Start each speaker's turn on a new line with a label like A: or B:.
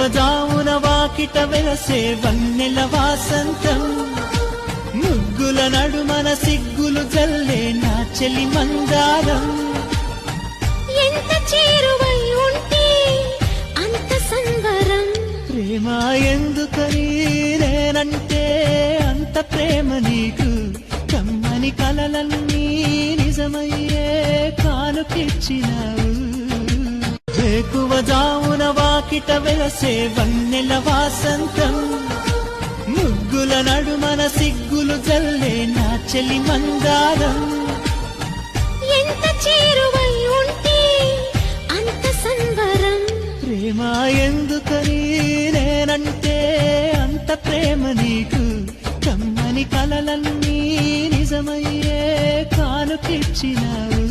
A: వేకువజామున వాకిట వెలసే వన్నెల వాసంతం, ముగ్గుల నడుమన సిగ్గులు జల్లే నా చెలి మందారం.
B: ఎంత చేరువై ఉంటే అంత సంబరం,
A: ప్రేమ ఎందుకని నేనంటే అంత ప్రేమ నీకు, కమ్మని కలలన్నీ నిజమయ్యే కానుకిచ్చినావు. వేకువజామున వాకిట వెలసే వన్నెల వాసంతం, ముగ్గుల నడుమన సిగ్గులు జల్లే నా చెలి మందారం.
B: ఎంత చేరువై ఉంటే అంత సంబరం,
A: ప్రేమ ఎందుకని నేనంటే అంత ప్రేమ నీకు, కమ్మని కలలన్నీ నిజమయ్యే కానుకిచ్చినావు.